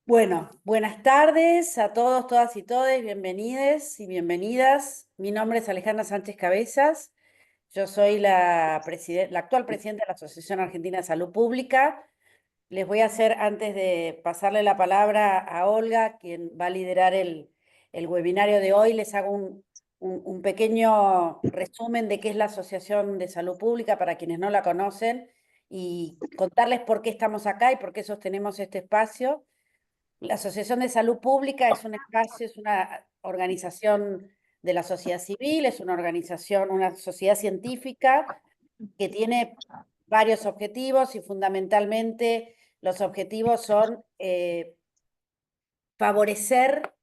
Bueno, buenas tardes a todos, todas y todes, bienvenides y bienvenidas. Mi nombre es Alejandra Sánchez Cabezas, yo soy la actual presidenta de la Asociación Argentina de Salud Pública. Les voy a hacer, antes de pasarle la palabra a Olga, quien va a liderar el webinario de hoy, les hago un pequeño resumen de qué es la Asociación de Salud Pública para quienes no la conocen y contarles por qué estamos acá y por qué sostenemos este espacio. La Asociación de Salud Pública es un espacio, es una organización de la sociedad civil, es una organización, una sociedad científica que tiene varios objetivos y fundamentalmente los objetivos son favorecer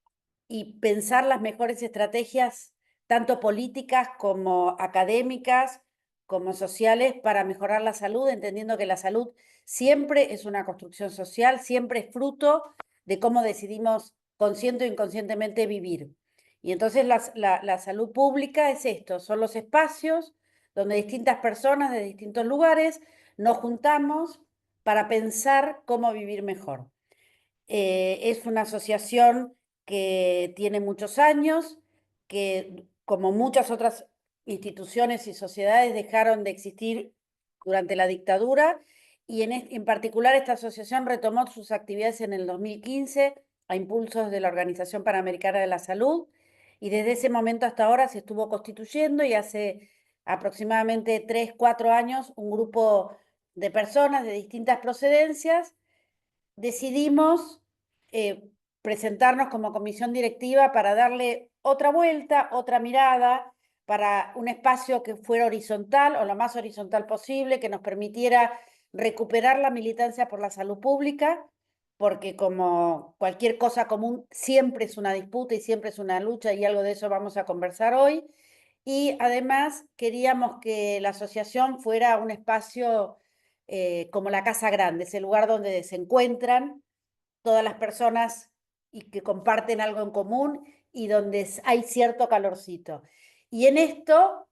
y pensar las mejores estrategias, tanto políticas como académicas, como sociales, para mejorar la salud, entendiendo que la salud siempre es una construcción social, siempre es fruto de cómo decidimos consciente o inconscientemente vivir. Y entonces la salud pública es esto, son los espacios donde distintas personas de distintos lugares nos juntamos para pensar cómo vivir mejor. Es una asociación que tiene muchos años, que como muchas otras instituciones y sociedades dejaron de existir durante la dictadura y en particular esta asociación retomó sus actividades en el 2015 a impulsos de la Organización Panamericana de la Salud y desde ese momento hasta ahora se estuvo constituyendo y hace aproximadamente 3, 4 años un grupo de personas de distintas procedencias decidimos eh, presentarnos como comisión directiva para darle otra vuelta, otra mirada, para un espacio que fuera horizontal o lo más horizontal posible, que nos permitiera recuperar la militancia por la salud pública, porque como cualquier cosa común, siempre es una disputa y siempre es una lucha y algo de eso vamos a conversar hoy. Y además queríamos que la asociación fuera un espacio como la Casa Grande, ese lugar donde se encuentran todas las personas y que comparten algo en común y donde hay cierto calorcito. Y en esto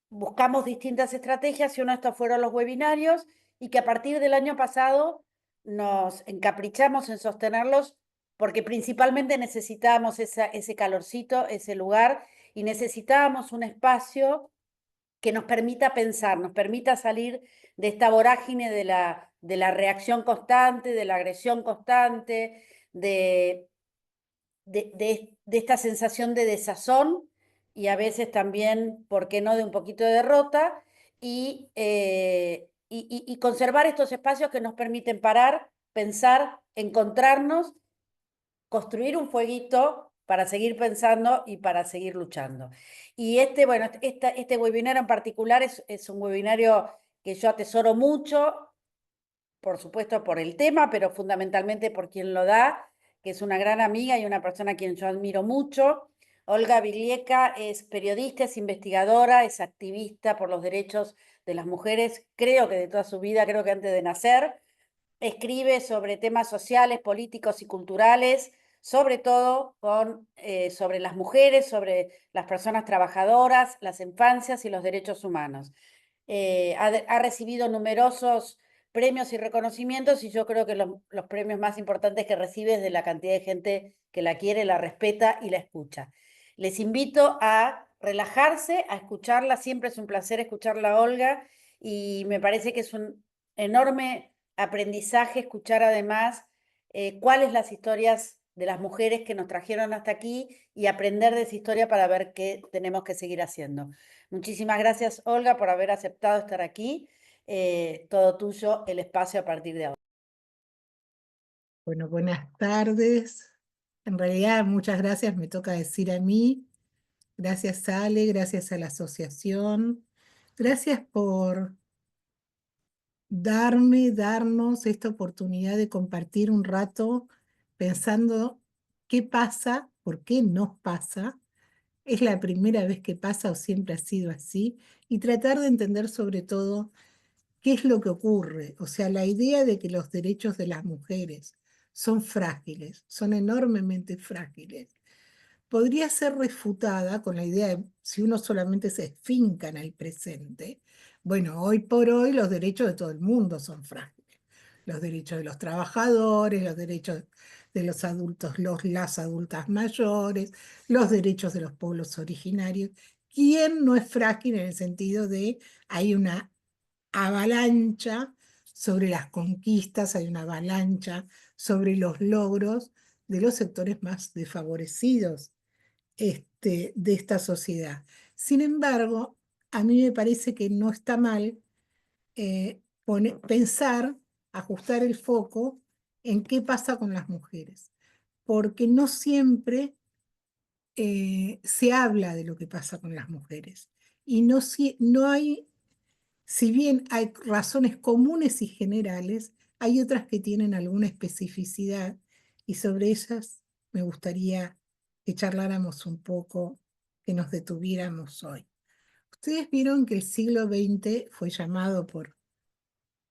buscamos distintas estrategias y uno de estos fueron los webinarios y que a partir del año pasado nos encaprichamos en sostenerlos porque principalmente necesitábamos ese calorcito, ese lugar y necesitábamos un espacio que nos permita pensar, nos permita salir de esta vorágine de la reacción constante, de la agresión constante, de esta sensación de desazón y a veces también, ¿por qué no?, de un poquito de derrota y conservar estos espacios que nos permiten parar, pensar, encontrarnos, construir un fueguito para seguir pensando y para seguir luchando. Y bueno, este webinario en particular es un webinario que yo atesoro mucho, por supuesto por el tema, pero fundamentalmente por quien lo da, que es una gran amiga y una persona a quien yo admiro mucho. Olga Viglieca es periodista, es investigadora, es activista por los derechos de las mujeres, creo que de toda su vida, creo que antes de nacer. Escribe sobre temas sociales, políticos y culturales, sobre todo sobre las mujeres, sobre las personas trabajadoras, las infancias y los derechos humanos. Ha recibido numerosos premios y reconocimientos y yo creo que los premios más importantes que recibe es de la cantidad de gente que la quiere, la respeta y la escucha. Les invito a relajarse, a escucharla. Siempre es un placer escucharla a Olga y me parece que es un enorme aprendizaje escuchar además cuáles las historias de las mujeres que nos trajeron hasta aquí y aprender de esa historia para ver qué tenemos que seguir haciendo. Muchísimas gracias, Olga, por haber aceptado estar aquí. Todo tuyo el espacio a partir de ahora. Bueno, buenas tardes. En realidad, muchas gracias, me toca decir a mí. Gracias, Ale, gracias a la asociación. Gracias por darnos esta oportunidad de compartir un rato pensando qué pasa, por qué nos pasa. ¿Es la primera vez que pasa o siempre ha sido así? Y tratar de entender sobre todo qué es lo que ocurre. O sea, la idea de que los derechos de las mujeres son frágiles, son enormemente frágiles, podría ser refutada con la idea de si uno solamente se finca en el presente. Bueno, hoy por hoy los derechos de todo el mundo son frágiles. los derechos de los trabajadores, los derechos de los adultos, las adultas mayores, los derechos de los pueblos originarios. ¿Quién no es frágil en el sentido de hay una avalancha sobre las conquistas, hay una avalancha sobre los logros de los sectores más desfavorecidos de esta sociedad? Sin embargo, a mí me parece que no está mal pensar, ajustar el foco en qué pasa con las mujeres, porque no siempre se habla de lo que pasa con las mujeres. Y no hay, si bien hay razones comunes y generales, hay otras que tienen alguna especificidad y sobre ellas me gustaría que charláramos un poco, que nos detuviéramos hoy. Ustedes vieron que el siglo XX fue llamado por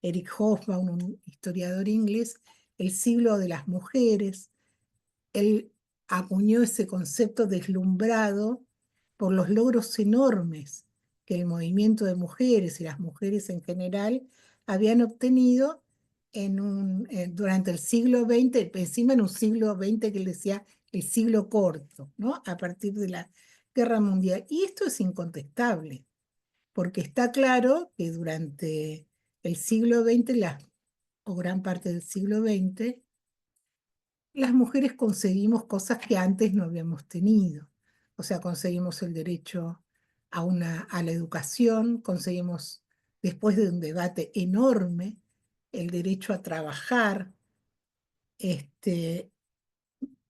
Eric Hobsbawm, un historiador inglés, el siglo de las mujeres. Él acuñó ese concepto deslumbrado por los logros enormes que el movimiento de mujeres y las mujeres en general habían obtenido durante el siglo XX, encima en un siglo XX que él decía el siglo corto, ¿no? A partir de la Guerra Mundial. Y esto es incontestable, porque está claro que durante el siglo XX, o gran parte del siglo XX, las mujeres conseguimos cosas que antes no habíamos tenido. O sea, conseguimos el derecho a la educación, conseguimos, después de un debate enorme, el derecho a trabajar.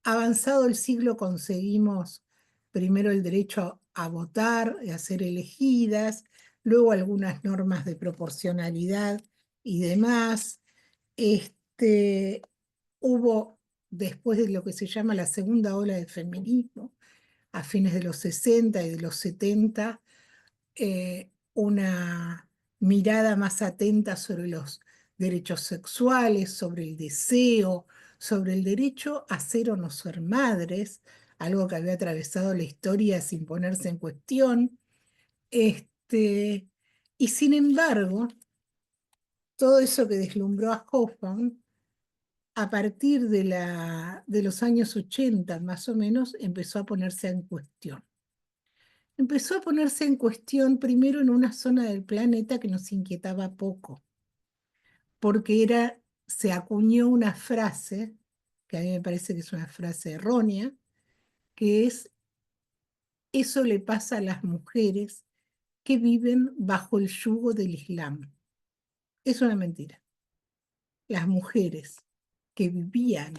Avanzado el siglo conseguimos primero el derecho a votar y a ser elegidas, luego algunas normas de proporcionalidad y demás. Este, Hubo, después de lo que se llama la segunda ola del feminismo, a fines de los 60 y de los 70, una mirada más atenta sobre los derechos sexuales, sobre el deseo, sobre el derecho a ser o no ser madres, algo que había atravesado la historia sin ponerse en cuestión. Y sin embargo, todo eso que deslumbró a Hoffman, a partir de los años 80 más o menos, empezó a ponerse en cuestión. Empezó a ponerse en cuestión primero en una zona del planeta que nos inquietaba poco, porque se acuñó una frase, que a mí me parece que es una frase errónea, que es: eso le pasa a las mujeres que viven bajo el yugo del Islam. Es una mentira. Las mujeres que vivían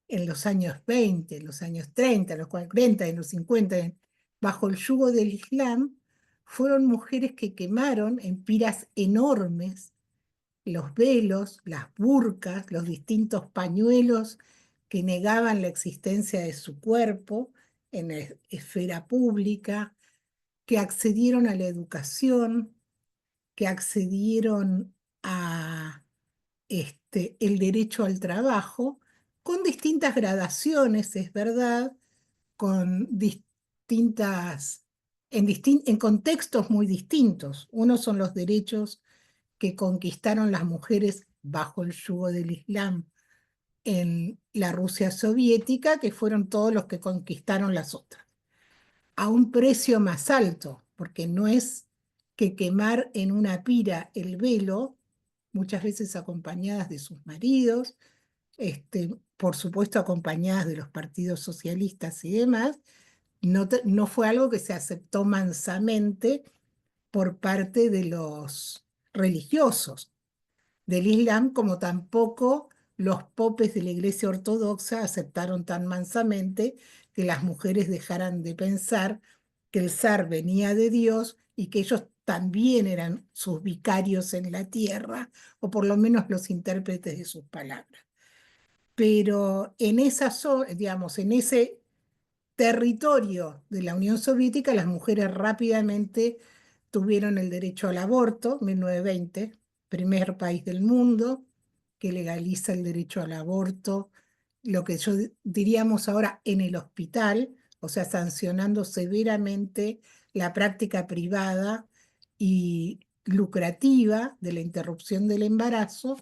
en los años 20, en los años 30, en los 40, en los 50, bajo el yugo del Islam, fueron mujeres que quemaron en piras enormes los velos, las burkas, los distintos pañuelos que negaban la existencia de su cuerpo en la esfera pública, que accedieron a la educación, que accedieron a el derecho al trabajo, con distintas gradaciones, es verdad, con distintas, en contextos muy distintos. Unos son los derechos que conquistaron las mujeres bajo el yugo del Islam en la Rusia soviética, que fueron todos los que conquistaron las otras, a un precio más alto, porque no es que quemar en una pira el velo, muchas veces acompañadas de sus maridos, por supuesto acompañadas de los partidos socialistas y demás, no fue algo que se aceptó mansamente por parte de los religiosos del Islam, como tampoco los popes de la Iglesia Ortodoxa aceptaron tan mansamente que las mujeres dejaran de pensar que el zar venía de Dios y que ellos también eran sus vicarios en la tierra, o por lo menos los intérpretes de sus palabras. Pero digamos, en ese territorio de la Unión Soviética, las mujeres rápidamente tuvieron el derecho al aborto, 1920, primer país del mundo que legaliza el derecho al aborto, lo que diríamos ahora en el hospital, o sea, sancionando severamente la práctica privada y lucrativa de la interrupción del embarazo,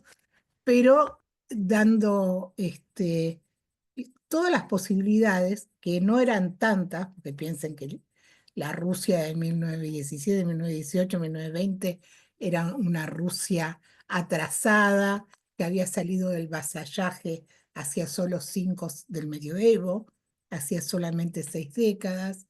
pero dando todas las posibilidades, que no eran tantas, porque piensen que la Rusia de 1917, 1918, 1920 era una Rusia atrasada, que había salido del vasallaje hacía solo 5 del medioevo, hacía solamente 6 décadas,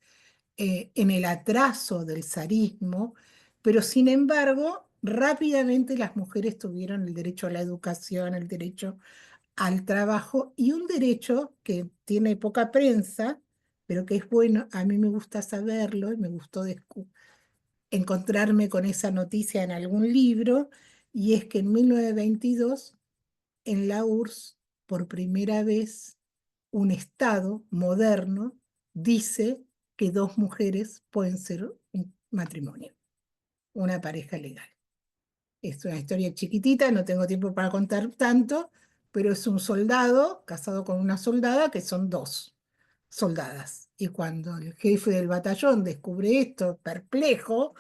en el atraso del zarismo, pero sin embargo, rápidamente las mujeres tuvieron el derecho a la educación, el derecho al trabajo y un derecho que tiene poca prensa, pero que es bueno, a mí me gusta saberlo y me gustó encontrarme con esa noticia en algún libro, y es que en 1922, en la URSS, por primera vez, un Estado moderno dice que dos mujeres pueden ser un matrimonio, una pareja legal. Es una historia chiquitita, no tengo tiempo para contar tanto, pero es un soldado casado con una soldada que son dos soldadas. Y cuando el jefe del batallón descubre esto, perplejo,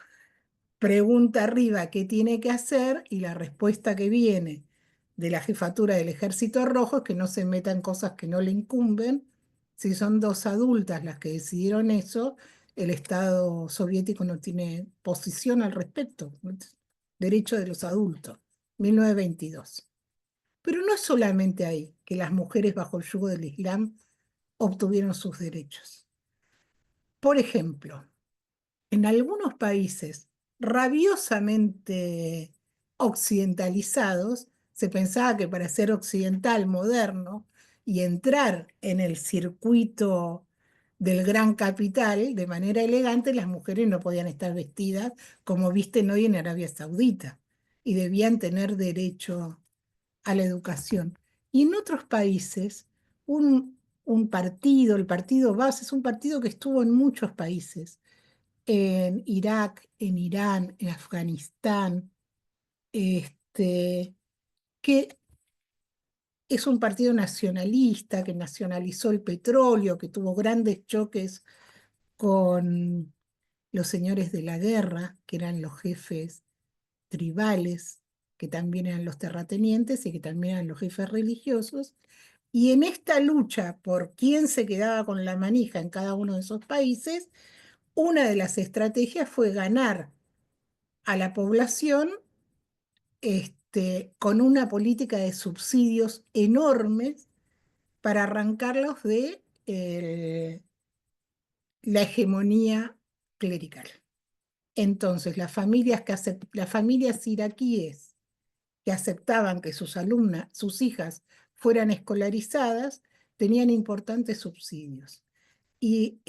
pregunta arriba qué tiene que hacer y la respuesta que viene de la jefatura del Ejército Rojo es que no se metan cosas que no le incumben. Si son dos adultas las que decidieron eso, el Estado soviético no tiene posición al respecto. Derecho de los adultos, 1922. Pero no es solamente ahí que las mujeres bajo el yugo del Islam obtuvieron sus derechos. Por ejemplo, en algunos países rabiosamente occidentalizados, se pensaba que para ser occidental moderno y entrar en el circuito del gran capital de manera elegante, las mujeres no podían estar vestidas como visten hoy en Arabia Saudita y debían tener derecho a la educación. Y en otros países, un partido, el partido Baas, es un partido que estuvo en muchos países, en Irak, en Irán, en Afganistán, que es un partido nacionalista que nacionalizó el petróleo, que tuvo grandes choques con los señores de la guerra, que eran los jefes tribales, que también eran los terratenientes y que también eran los jefes religiosos. Y en esta lucha por quién se quedaba con la manija en cada uno de esos países, una de las estrategias fue ganar a la población con una política de subsidios enormes para arrancarlos de la hegemonía clerical. Entonces, las familias iraquíes que aceptaban que sus alumnas, sus hijas, fueran escolarizadas, tenían importantes subsidios. Y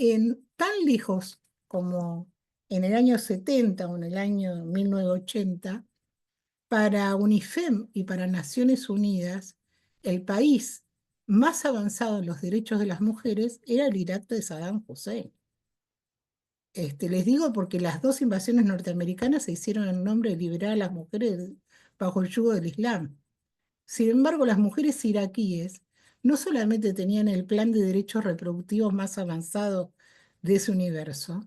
tan lejos como en el año 70 o en el año 1980, para UNIFEM y para Naciones Unidas, el país más avanzado en los derechos de las mujeres era el Irak de Saddam Hussein. Les digo porque las dos invasiones norteamericanas se hicieron en nombre de liberar a las mujeres bajo el yugo del Islam. Sin embargo, las mujeres iraquíes no solamente tenían el plan de derechos reproductivos más avanzado de ese universo,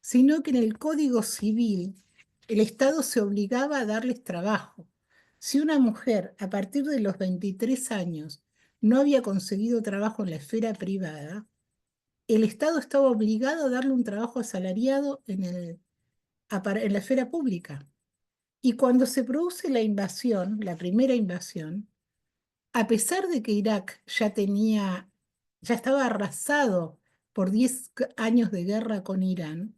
sino que en el Código Civil el Estado se obligaba a darles trabajo. Si una mujer a partir de los 23 años no había conseguido trabajo en la esfera privada, el Estado estaba obligado a darle un trabajo asalariado en la esfera pública. Y cuando se produce la invasión, la primera invasión, a pesar de que Irak ya estaba arrasado por 10 años de guerra con Irán,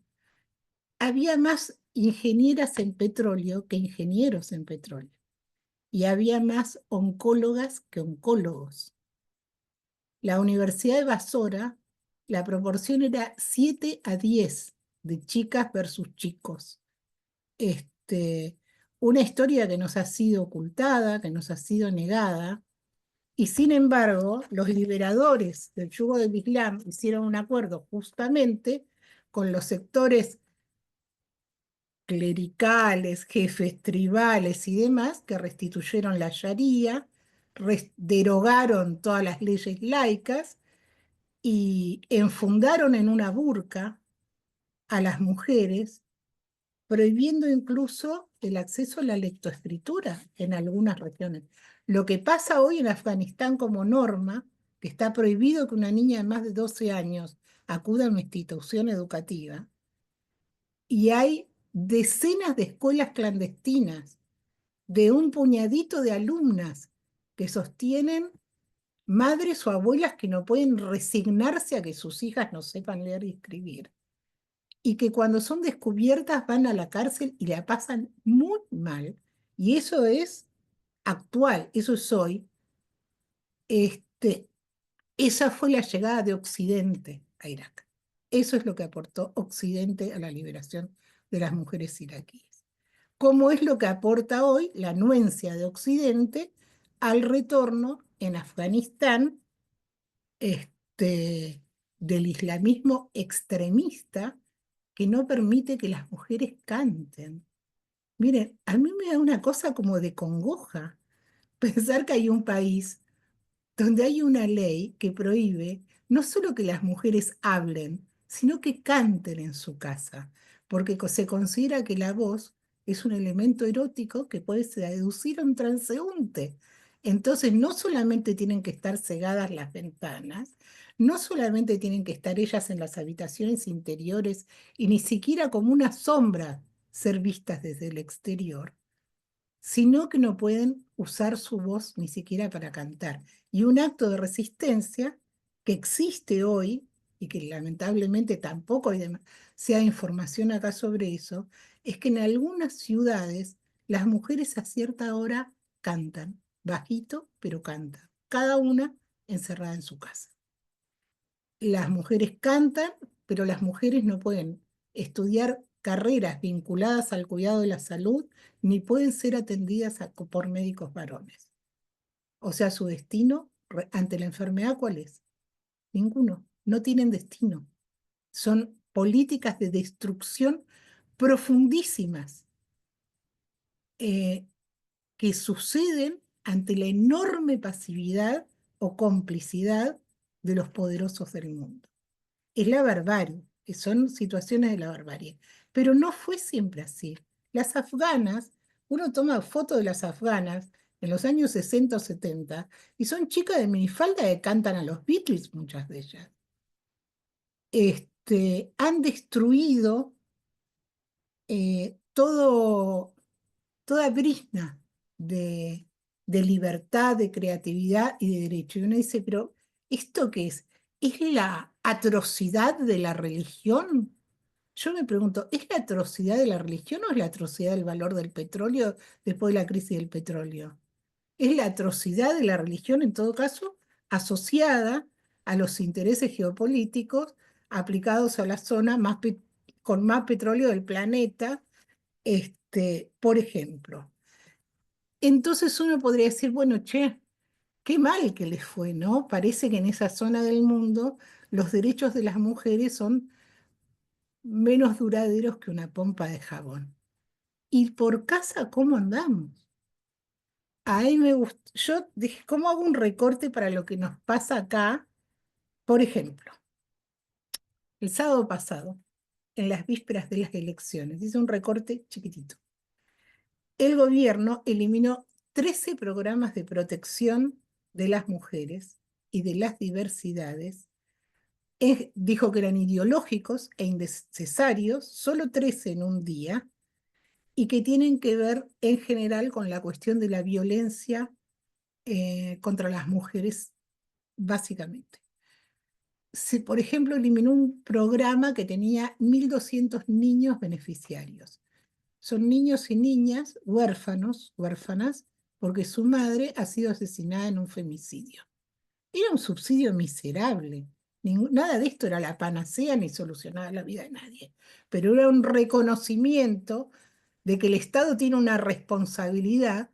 había más ingenieras en petróleo que ingenieros en petróleo. Y había más oncólogas que oncólogos. La Universidad de Basora, la proporción era 7 a 10 de chicas versus chicos. Una historia que nos ha sido ocultada, que nos ha sido negada, y sin embargo, los liberadores del yugo del Islam hicieron un acuerdo justamente con los sectores clericales, jefes tribales y demás, que restituyeron la Sharia, derogaron todas las leyes laicas y enfundaron en una burka a las mujeres, prohibiendo incluso el acceso a la lectoescritura en algunas regiones. Lo que pasa hoy en Afganistán como norma, que está prohibido que una niña de más de 12 años acuda a una institución educativa, y hay decenas de escuelas clandestinas de un puñadito de alumnas que sostienen madres o abuelas que no pueden resignarse a que sus hijas no sepan leer y escribir. Y que cuando son descubiertas van a la cárcel y la pasan muy mal. Y eso es actual, eso es hoy. Este, esa fue la llegada de Occidente a Irak. Eso es lo que aportó Occidente a la liberación de las mujeres iraquíes. ¿Cómo es lo que aporta hoy la anuencia de Occidente al retorno en Afganistán del islamismo extremista que no permite que las mujeres canten? Miren, a mí me da una cosa como de congoja pensar que hay un país donde hay una ley que prohíbe no solo que las mujeres hablen, sino que canten en su casa, porque se considera que la voz es un elemento erótico que puede seducir a un transeúnte. Entonces, no solamente tienen que estar cegadas las ventanas, no solamente tienen que estar ellas en las habitaciones interiores y ni siquiera como una sombra ser vistas desde el exterior, sino que no pueden usar su voz ni siquiera para cantar. Y un acto de resistencia que existe hoy, y que lamentablemente tampoco hay demasiada información acá sobre eso, es que en algunas ciudades las mujeres a cierta hora cantan, bajito, pero cantan, cada una encerrada en su casa. Las mujeres cantan, pero las mujeres no pueden estudiar carreras vinculadas al cuidado de la salud, ni pueden ser atendidas por médicos varones. O sea, su destino ante la enfermedad, ¿cuál es? Ninguno. No tienen destino. Son políticas de destrucción profundísimas eh, que suceden ante la enorme pasividad o complicidad de los poderosos del mundo. Es la barbarie, que son situaciones de la barbarie. Pero no fue siempre así. Las afganas, uno toma fotos de las afganas en los años 60 o 70 y son chicas de minifalda que cantan a los Beatles, muchas de ellas. Han destruido toda brizna de, de libertad, de creatividad y de derecho. Y uno dice, pero ¿esto qué es? ¿Es la atrocidad de la religión? Yo me pregunto, ¿es la atrocidad de la religión o es la atrocidad del valor del petróleo después de la crisis del petróleo? Es la atrocidad de la religión, en todo caso, asociada a los intereses geopolíticos aplicados a la zona con más petróleo del planeta, por ejemplo. Entonces uno podría decir, bueno, che, qué mal que les fue, ¿no? Parece que en esa zona del mundo los derechos de las mujeres son menos duraderos que una pompa de jabón. ¿Y por casa cómo andamos? Ahí me gustó. Yo dije, ¿cómo hago un recorte para lo que nos pasa acá? Por ejemplo, el sábado pasado, en las vísperas de las elecciones, hice un recorte chiquitito. El gobierno eliminó 13 programas de protección de las mujeres y de las diversidades. Dijo que eran ideológicos e innecesarios, solo 13 en un día, y que tienen que ver en general con la cuestión de la violencia contra las mujeres, básicamente. Por ejemplo, eliminó un programa que tenía 1.200 niños beneficiarios. Son niños y niñas huérfanos, huérfanas, porque su madre ha sido asesinada en un femicidio. Era un subsidio miserable. Nada de esto era la panacea ni solucionaba la vida de nadie, pero era un reconocimiento de que el Estado tiene una responsabilidad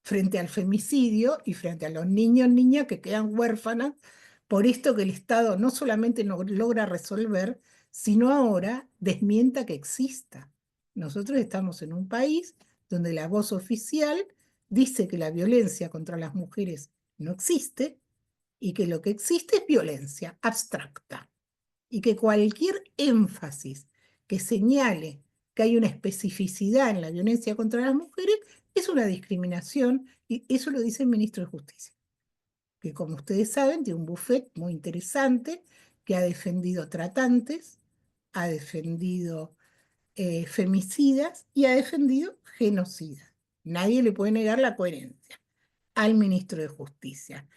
frente al femicidio y frente a los niños y niñas que quedan huérfanas por esto que el Estado no solamente no logra resolver, sino ahora desmienta que exista. Nosotros estamos en un país donde la voz oficial dice que la violencia contra las mujeres no existe y que lo que existe es violencia abstracta y que cualquier énfasis que señale que hay una especificidad en la violencia contra las mujeres Es una discriminación y eso lo dice el ministro de Justicia, que como ustedes saben tiene un buffet muy interesante que ha defendido tratantes, ha defendido femicidas y ha defendido genocidas. Nadie le puede negar la coherencia al ministro de Justicia.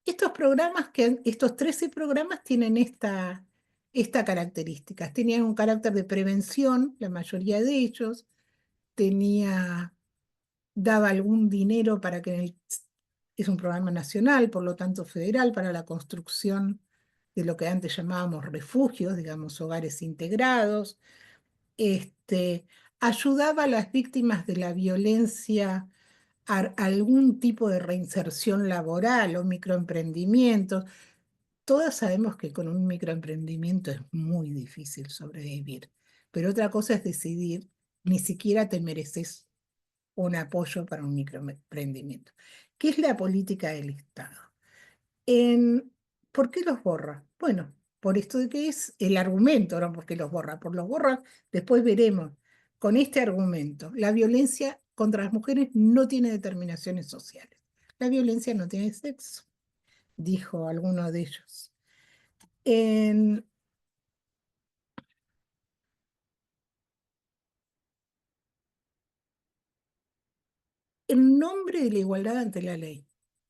Estos programas, estos 13 programas tienen esta característica. Tenían un carácter de prevención, la mayoría de ellos, daba algún dinero para que es un programa nacional, por lo tanto federal, para la construcción de lo que antes llamábamos refugios, digamos, hogares integrados. Ayudaba a las víctimas de la violencia a algún tipo de reinserción laboral o microemprendimientos. Todas sabemos que con un microemprendimiento es muy difícil sobrevivir, pero otra cosa es decidir, ni siquiera te mereces un apoyo para un microemprendimiento. ¿Qué es la política del Estado? En, ¿Por qué los borra? Bueno, por esto de que es el argumento, no porque los borra, por los borra, después veremos con este argumento, la violencia contra las mujeres no tiene determinaciones sociales. La violencia no tiene sexo, dijo alguno de ellos. En, en nombre de la igualdad ante la ley,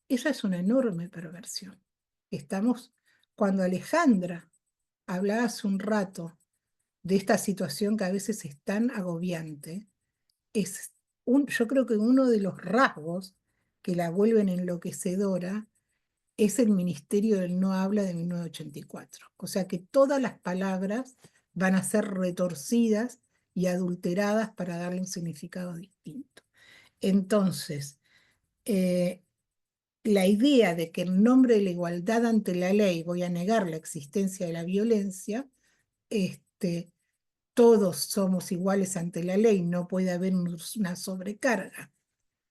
esa es una enorme perversión. Estamos, cuando Alejandra hablaba hace un rato de esta situación que a veces es tan agobiante, yo creo que uno de los rasgos que la vuelven enloquecedora es el Ministerio del No Habla de 1984. O sea que todas las palabras van a ser retorcidas y adulteradas para darle un significado distinto. Entonces, eh, la idea de que en nombre de la igualdad ante la ley voy a negar la existencia de la violencia, este, todos somos iguales ante la ley, no puede haber una sobrecarga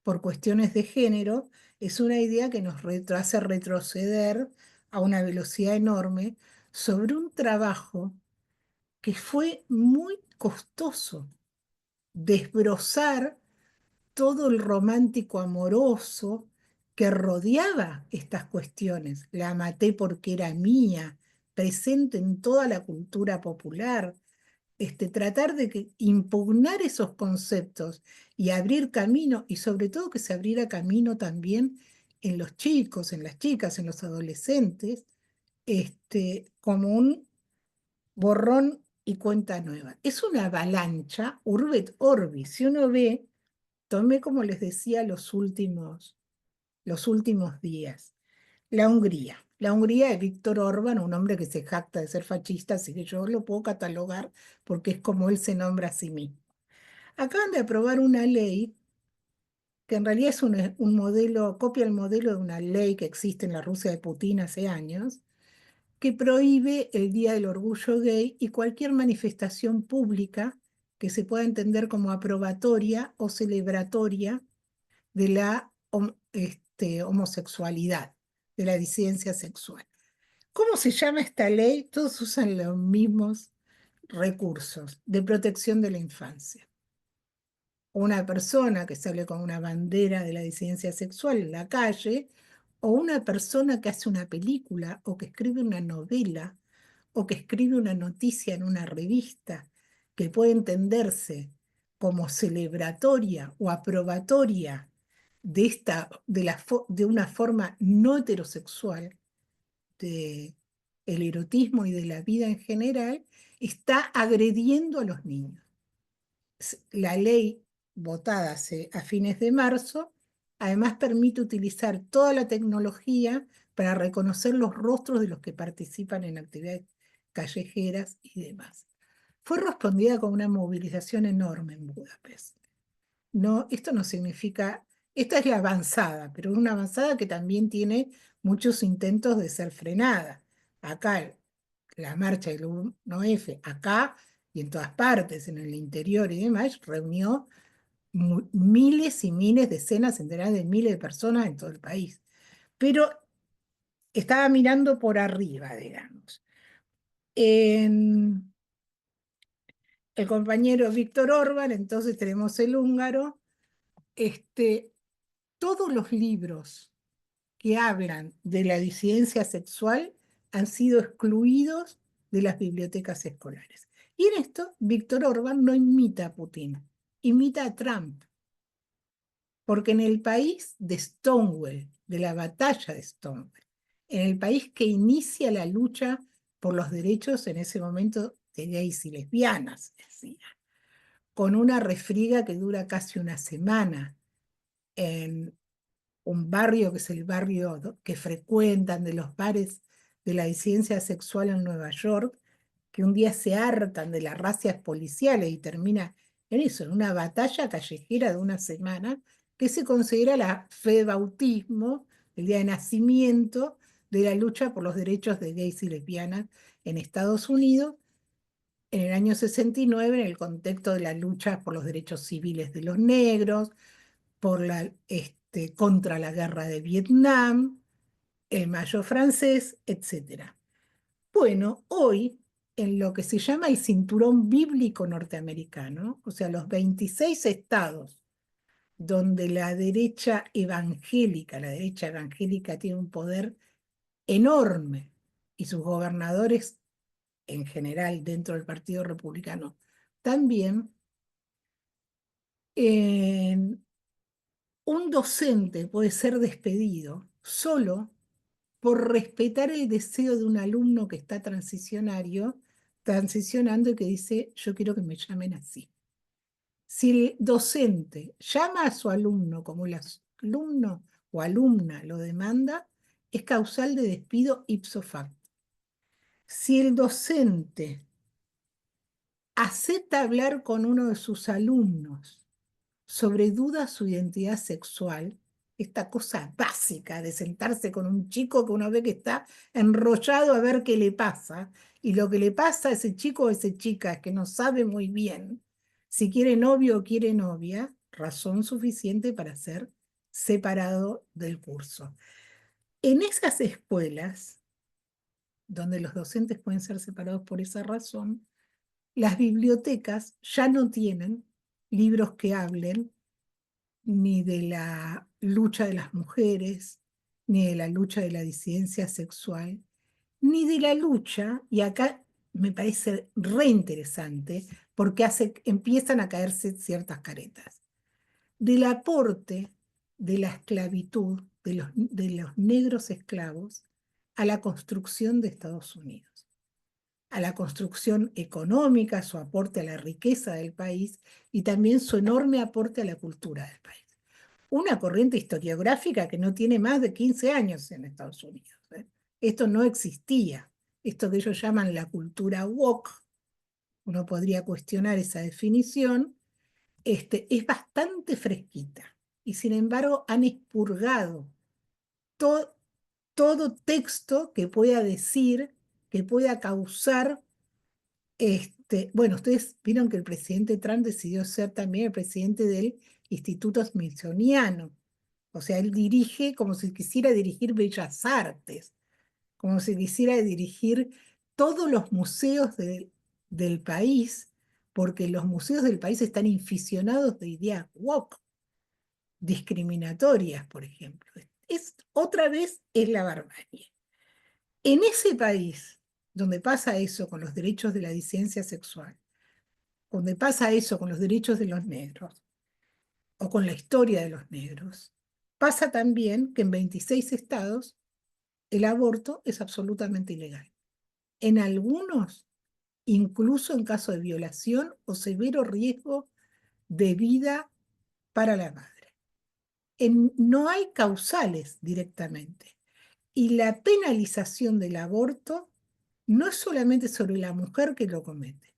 por cuestiones de género, es una idea que nos hace retroceder a una velocidad enorme sobre un trabajo que fue muy costoso, desbrozar todo el romántico amoroso que rodeaba estas cuestiones. La maté porque era mía, presente en toda la cultura popular. Tratar de impugnar esos conceptos y abrir camino, y sobre todo que se abriera camino también en los chicos, en las chicas, en los adolescentes, como un borrón y cuenta nueva. Es una avalancha, urbe et orbi. Si uno ve, tomé como les decía los últimos días. La Hungría. La Hungría de Víctor Orbán, un hombre que se jacta de ser fascista, así que yo lo puedo catalogar porque es como él se nombra a sí mismo. Acaban de aprobar una ley que en realidad es un modelo, copia el modelo de una ley que existe en la Rusia de Putin hace años, que prohíbe el Día del Orgullo Gay y cualquier manifestación pública que se pueda entender como aprobatoria o celebratoria de la homosexualidad, de la disidencia sexual. ¿Cómo se llama esta ley? Todos usan los mismos recursos de protección de la infancia. Una persona que sale con una bandera de la disidencia sexual en la calle, o una persona que hace una película, o que escribe una novela, o que escribe una noticia en una revista, que puede entenderse como celebratoria o aprobatoria de una forma no heterosexual, de el erotismo y de la vida en general, está agrediendo a los niños. La ley votada a fines de marzo además permite utilizar toda la tecnología para reconocer los rostros de los que participan en actividades callejeras y demás. Fue respondida con una movilización enorme en Budapest. No, esto no significa, esta es la avanzada, pero es una avanzada que también tiene muchos intentos de ser frenada. Acá, la marcha del 1F, acá y en todas partes, en el interior y demás, reunió miles y miles, decenas, centenares de miles de personas en todo el país. Pero estaba mirando por arriba, digamos. En el compañero Víctor Orbán, entonces tenemos el húngaro, este, todos los libros que hablan de la disidencia sexual han sido excluidos de las bibliotecas escolares. Y en esto, Víctor Orbán no imita a Putin, imita a Trump, porque en el país de Stonewall, de la batalla de Stonewall, en el país que inicia la lucha por los derechos en ese momento de gays y lesbianas, decía, con una refriega que dura casi una semana en un barrio que es el barrio que frecuentan de los bares de la disidencia sexual en Nueva York, que un día se hartan de las racias policiales y termina en eso, en una batalla callejera de una semana, que se considera la fe de bautismo, el día de nacimiento de la lucha por los derechos de gays y lesbianas en Estados Unidos, en el año 69, en el contexto de la lucha por los derechos civiles de los negros, contra la guerra de Vietnam, el Mayo francés, etc. Bueno, hoy, en lo que se llama el cinturón bíblico norteamericano, o sea, los 26 estados donde la derecha evangélica tiene un poder enorme y sus gobernadores en general dentro del Partido Republicano también, en un docente puede ser despedido solo por respetar el deseo de un alumno que está transicionando y que dice, yo quiero que me llamen así. Si el docente llama a su alumno como el alumno o alumna lo demanda, es causal de despido ipso facto. Si el docente acepta hablar con uno de sus alumnos sobre dudas su identidad sexual, esta cosa básica de sentarse con un chico que uno ve que está enrollado a ver qué le pasa, y lo que le pasa a ese chico o a esa chica es que no sabe muy bien si quiere novio o quiere novia, razón suficiente para ser separado del curso. En esas escuelas, donde los docentes pueden ser separados por esa razón, las bibliotecas ya no tienen libros que hablen ni de la lucha de las mujeres, ni de la lucha de la disidencia sexual, ni de la lucha, y acá me parece re interesante, porque empiezan a caerse ciertas caretas, del aporte de la esclavitud de los negros esclavos a la construcción de Estados Unidos, a la construcción económica, su aporte a la riqueza del país y también su enorme aporte a la cultura del país. Una corriente historiográfica que no tiene más de 15 años en Estados Unidos. Esto no existía. Esto que ellos llaman la cultura woke, uno podría cuestionar esa definición, es bastante fresquita. Y sin embargo han expurgado to todo texto que pueda decir, que pueda causar bueno, ustedes vieron que el presidente Trump decidió ser también el presidente del Instituto Smithsoniano. O sea, él dirige como si quisiera dirigir Bellas Artes, como si quisiera dirigir todos los museos del país, porque los museos del país están inficionados de ideas woke, discriminatorias, por ejemplo. Otra vez es la barbarie. En ese país donde pasa eso con los derechos de la disidencia sexual, donde pasa eso con los derechos de los negros o con la historia de los negros, pasa también que en 26 estados el aborto es absolutamente ilegal. En algunos, incluso en caso de violación o severo riesgo de vida para la madre. No hay causales directamente. Y la penalización del aborto no es solamente sobre la mujer que lo comete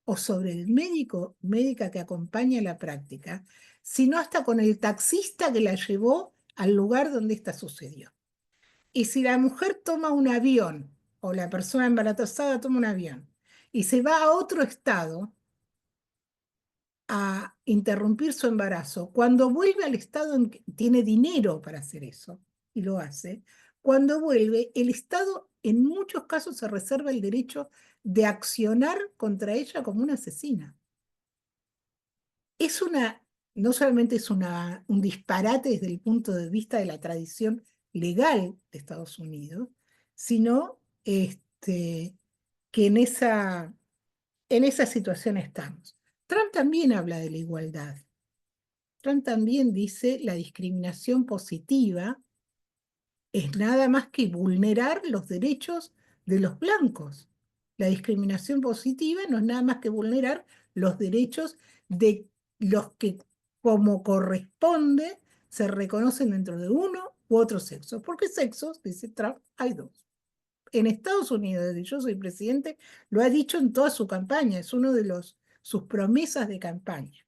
o sobre el médico, médica que acompaña la práctica, sino hasta con el taxista que la llevó al lugar donde esta sucedió. Y si la mujer toma un avión, o la persona embarazada toma un avión, y se va a otro estado a interrumpir su embarazo, cuando vuelve al estado en que tiene dinero para hacer eso, y lo hace, cuando vuelve, el Estado en muchos casos se reserva el derecho de accionar contra ella como una asesina. Es una no solamente es un disparate desde el punto de vista de la tradición legal de Estados Unidos, sino que en esa situación estamos. Trump también habla de la igualdad. Trump también dice la discriminación positiva es nada más que vulnerar los derechos de los blancos. La discriminación positiva no es nada más que vulnerar los derechos de los que, como corresponde, se reconocen dentro de uno u otro sexo. Porque sexos, dice Trump, hay dos. En Estados Unidos, desde yo soy presidente, lo ha dicho en toda su campaña, es uno de sus promesas de campaña,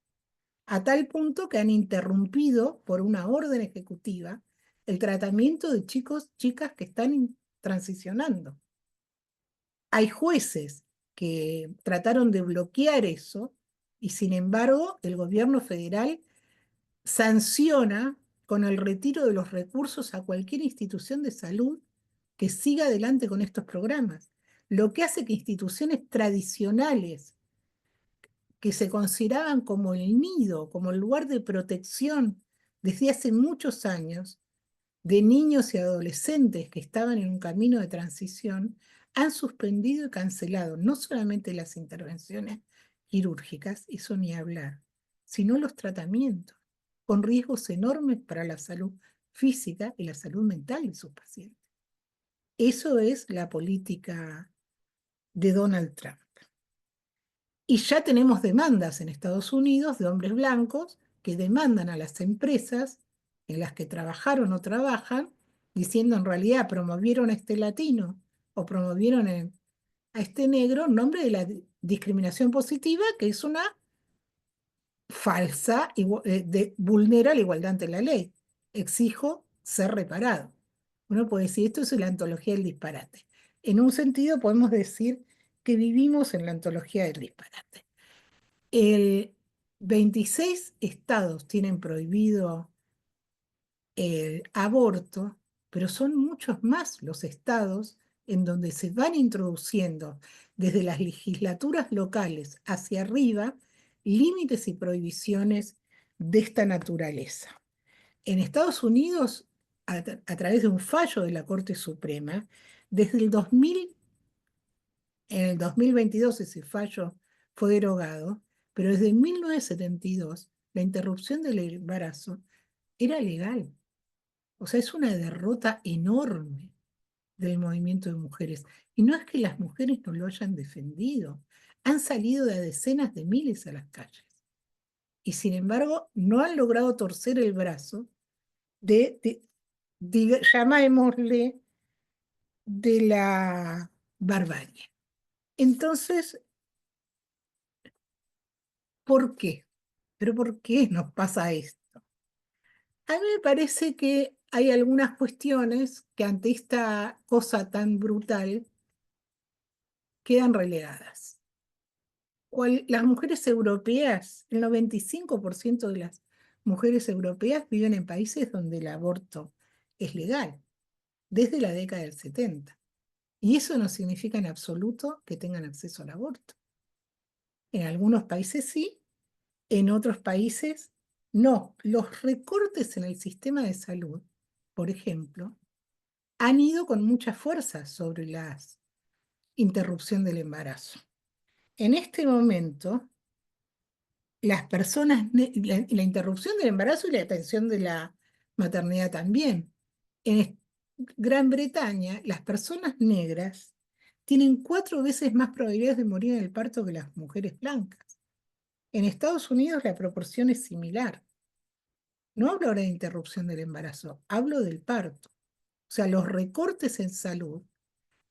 a tal punto que han interrumpido por una orden ejecutiva el tratamiento de chicos, chicas que están transicionando. Hay jueces que trataron de bloquear eso y sin embargo el gobierno federal sanciona con el retiro de los recursos a cualquier institución de salud que siga adelante con estos programas. Lo que hace que instituciones tradicionales que se consideraban como el nido, como el lugar de protección desde hace muchos años de niños y adolescentes que estaban en un camino de transición, han suspendido y cancelado no solamente las intervenciones quirúrgicas, eso ni hablar, sino los tratamientos, con riesgos enormes para la salud física y la salud mental de sus pacientes. Eso es la política de Donald Trump. Y ya tenemos demandas en Estados Unidos de hombres blancos que demandan a las empresas en las que trabajaron o trabajan, diciendo en realidad promovieron a este latino o promovieron a este negro en nombre de la discriminación positiva, que es una falsa, vulnera la igualdad ante la ley. Exijo ser reparado. Uno puede decir, esto es la antología del disparate. En un sentido podemos decir que vivimos en la antología del disparate. El 26 estados tienen prohibido el aborto, pero son muchos más los estados en donde se van introduciendo desde las legislaturas locales hacia arriba límites y prohibiciones de esta naturaleza. En Estados Unidos, a través de un fallo de la Corte Suprema, desde el 2000, en el 2022 ese fallo fue derogado, pero desde 1972 la interrupción del embarazo era legal. O sea, es una derrota enorme del movimiento de mujeres. Y no es que las mujeres no lo hayan defendido, han salido de a decenas de miles a las calles. Y sin embargo, no han logrado torcer el brazo llamémosle, de la barbarie. Entonces, ¿por qué? ¿Pero por qué nos pasa esto? A mí me parece que hay algunas cuestiones que ante esta cosa tan brutal quedan relegadas. Las mujeres europeas, el 95% de las mujeres europeas viven en países donde el aborto es legal, desde la década del 70. Y eso no significa en absoluto que tengan acceso al aborto. En algunos países sí, en otros países no. Los recortes en el sistema de salud, por ejemplo, han ido con mucha fuerza sobre la interrupción del embarazo. En este momento, las personas, la interrupción del embarazo y la atención de la maternidad también. En Gran Bretaña, las personas negras tienen 4 veces más probabilidades de morir en el parto que las mujeres blancas. En Estados Unidos la proporción es similar. No hablo ahora de interrupción del embarazo, hablo del parto. O sea, los recortes en salud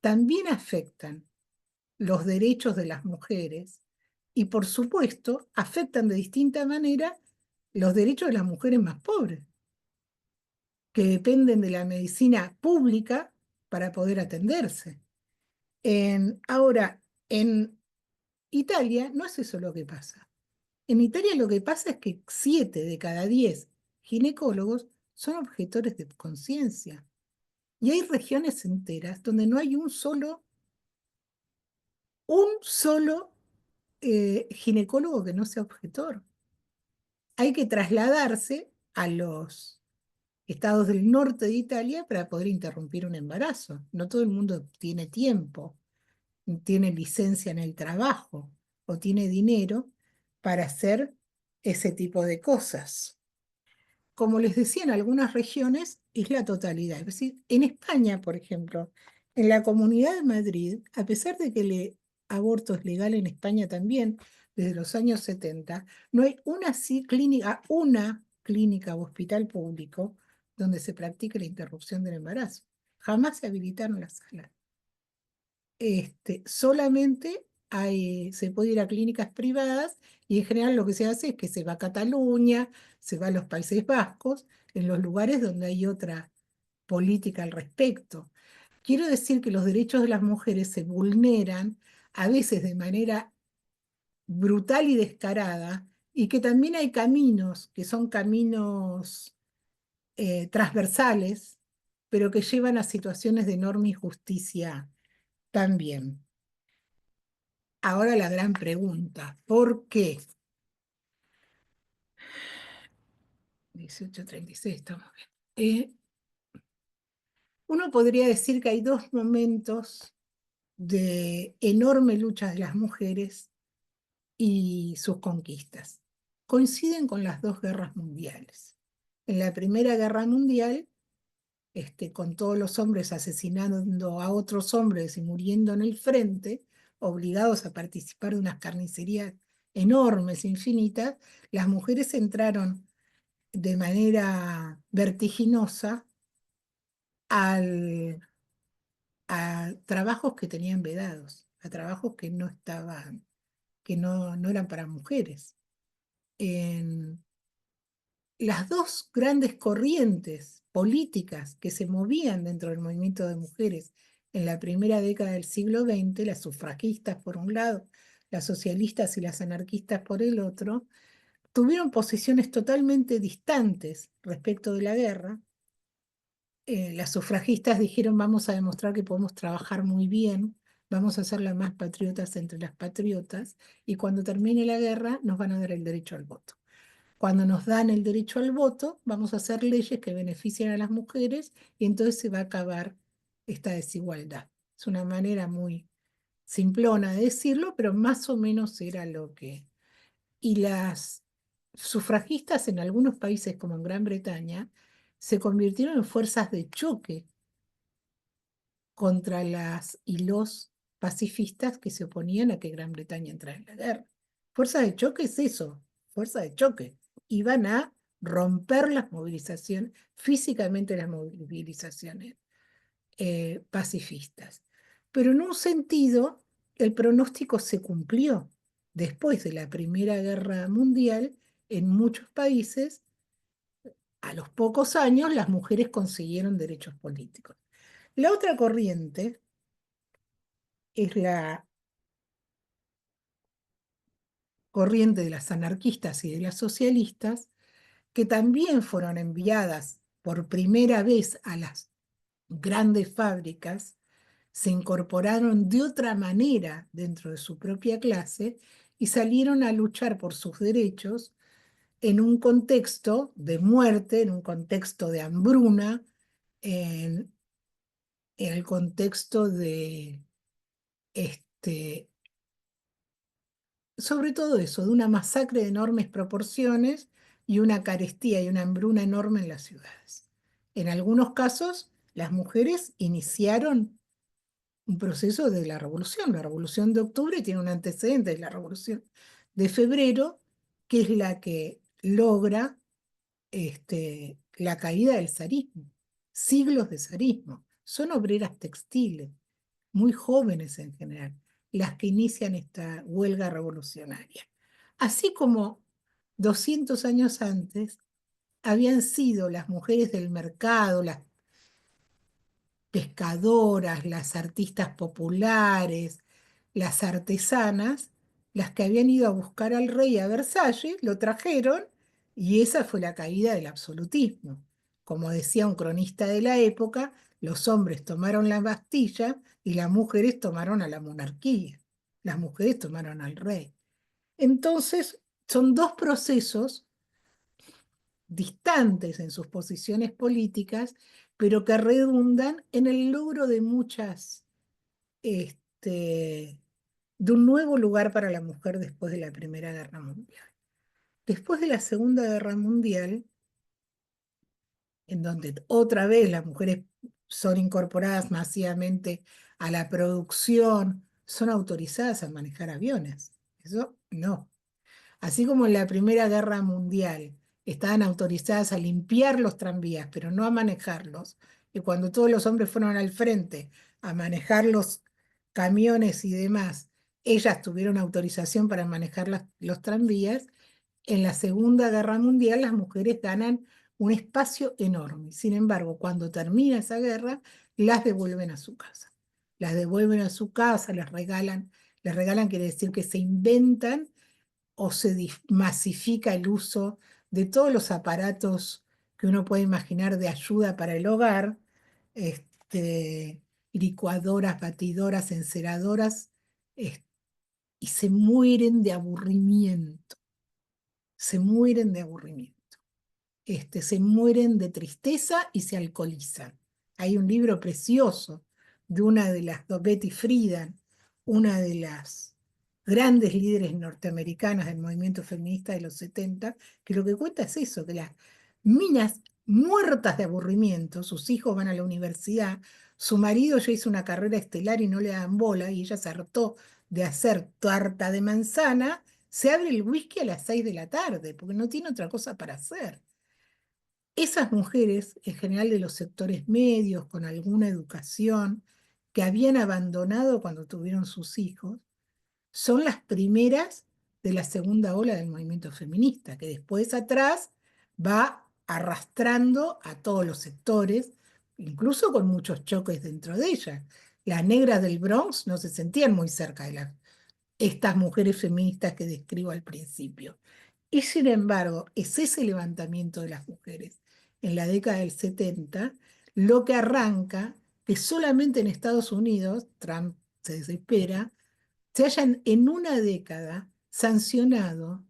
también afectan los derechos de las mujeres y, por supuesto, afectan de distinta manera los derechos de las mujeres más pobres, que dependen de la medicina pública para poder atenderse. Ahora, en Italia no es eso lo que pasa. En Italia lo que pasa es que 7 de cada 10 ginecólogos son objetores de conciencia. Y hay regiones enteras donde no hay un solo ginecólogo que no sea objetor. hay que trasladarse a los estados del norte de Italia para poder interrumpir un embarazo. No todo el mundo tiene tiempo, tiene licencia en el trabajo o tiene dinero para hacer ese tipo de cosas. Como les decía, en algunas regiones es la totalidad. Es decir, en España, por ejemplo, en la Comunidad de Madrid, a pesar de que el aborto es legal en España también, desde los años 70, no hay una clínica o hospital público donde se practique la interrupción del embarazo. Jamás se habilitaron las salas. Solamente se puede ir a clínicas privadas y en general lo que se hace es que se va a Cataluña, se va a los Países Vascos, en los lugares donde hay otra política al respecto. Quiero decir que los derechos de las mujeres se vulneran a veces de manera brutal y descarada, y que también hay caminos que son caminos transversales, pero que llevan a situaciones de enorme injusticia también. Ahora la gran pregunta, ¿por qué? 18:36, estamos bien. Uno podría decir que hay dos momentos de enorme lucha de las mujeres y sus conquistas. Coinciden con las dos guerras mundiales. En la Primera Guerra Mundial, con todos los hombres asesinando a otros hombres y muriendo en el frente, obligados a participar de unas carnicerías enormes, infinitas, las mujeres entraron de manera vertiginosa al, a trabajos que tenían vedados, a trabajos que no estaban, que no eran para mujeres. En las dos grandes corrientes políticas que se movían dentro del movimiento de mujeres en la primera década del siglo XX, las sufragistas por un lado, las socialistas y las anarquistas por el otro, tuvieron posiciones totalmente distantes respecto de la guerra. Las sufragistas dijeron: vamos a demostrar que podemos trabajar muy bien, vamos a ser las más patriotas entre las patriotas, y cuando termine la guerra nos van a dar el derecho al voto. Cuando nos dan el derecho al voto, vamos a hacer leyes que beneficien a las mujeres y entonces se va a acabar esta desigualdad. Es una manera muy simplona de decirlo, pero más o menos era lo que... Y las sufragistas en algunos países, como en Gran Bretaña, se convirtieron en fuerzas de choque contra las y los pacifistas que se oponían a que Gran Bretaña entrara en la guerra. Fuerza de choque es eso, fuerza de choque. Iban a romper las movilizaciones, físicamente las movilizaciones pacifistas. Pero en un sentido, el pronóstico se cumplió. Después de la Primera Guerra Mundial, en muchos países, a los pocos años, las mujeres consiguieron derechos políticos. La otra corriente es la corriente de las anarquistas y de las socialistas, que también fueron enviadas por primera vez a las grandes fábricas, se incorporaron de otra manera dentro de su propia clase y salieron a luchar por sus derechos en un contexto de muerte, en un contexto de hambruna, en, en el contexto de sobre todo eso, de una masacre de enormes proporciones y una carestía y una hambruna enorme en las ciudades. En algunos casos, las mujeres iniciaron un proceso de la revolución. La revolución de octubre tiene un antecedente de la revolución de febrero, que es la que logra la caída del zarismo. Siglos de zarismo. Son obreras textiles, muy jóvenes en general, las que inician esta huelga revolucionaria. Así como 200 años antes habían sido las mujeres del mercado, las pescadoras, las artistas populares, las artesanas, las que habían ido a buscar al rey a Versalles, lo trajeron y esa fue la caída del absolutismo. Como decía un cronista de la época, los hombres tomaron la Bastilla y las mujeres tomaron a la monarquía, las mujeres tomaron al rey. Entonces, son dos procesos distantes en sus posiciones políticas, pero que redundan en el logro de de un nuevo lugar para la mujer después de la Primera Guerra Mundial. Después de la Segunda Guerra Mundial, en donde otra vez las mujeres son incorporadas masivamente a la producción, son autorizadas a manejar aviones. Eso no. Así como en la Primera Guerra Mundial estaban autorizadas a limpiar los tranvías, pero no a manejarlos, y cuando todos los hombres fueron al frente a manejar los camiones y demás, ellas tuvieron autorización para manejar los tranvías. En la Segunda Guerra Mundial las mujeres ganan un espacio enorme. Sin embargo, cuando termina esa guerra, las devuelven a su casa. Las devuelven a su casa, les regalan quiere decir que se inventan o se masifica el uso de todos los aparatos que uno puede imaginar de ayuda para el hogar, licuadoras, batidoras, enceradoras, y se mueren de aburrimiento, se mueren de aburrimiento. Se mueren de tristeza y se alcoholizan. Hay un libro precioso de una de las, Betty Friedan, una de las grandes líderes norteamericanas del movimiento feminista de los 70, que lo que cuenta es eso, que las minas muertas de aburrimiento, sus hijos van a la universidad, su marido ya hizo una carrera estelar y no le dan bola, y ella se hartó de hacer tarta de manzana, se abre el whisky a las 6 de la tarde, porque no tiene otra cosa para hacer. Esas mujeres, en general de los sectores medios, con alguna educación, que habían abandonado cuando tuvieron sus hijos, son las primeras de la segunda ola del movimiento feminista, que después atrás va arrastrando a todos los sectores, incluso con muchos choques dentro de ellas. Las negras del Bronx no se sentían muy cerca de estas mujeres feministas que describo al principio. Y sin embargo, es ese levantamiento de las mujeres en la década del 70 lo que arranca que solamente en Estados Unidos, Trump se desespera, se hayan en una década sancionado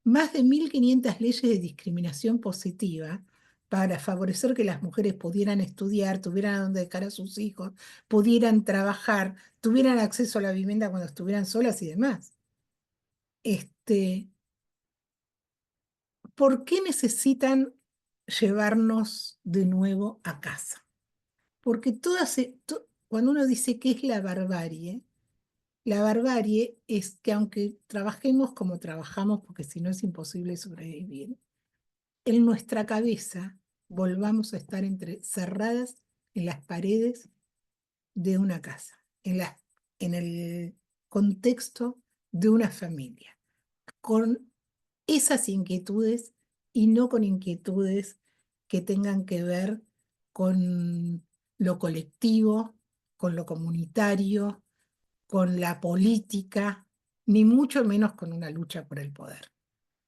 más de 1.500 leyes de discriminación positiva para favorecer que las mujeres pudieran estudiar, tuvieran a dónde dejar a sus hijos, pudieran trabajar, tuvieran acceso a la vivienda cuando estuvieran solas y demás. ¿Por qué necesitan llevarnos de nuevo a casa? Porque cuando uno dice qué es la barbarie es que aunque trabajemos como trabajamos, porque si no es imposible sobrevivir, en nuestra cabeza volvamos a estar cerradas en las paredes de una casa, en el contexto de una familia, con esas inquietudes y no con inquietudes que tengan que ver con lo colectivo, con lo comunitario, con la política, ni mucho menos con una lucha por el poder.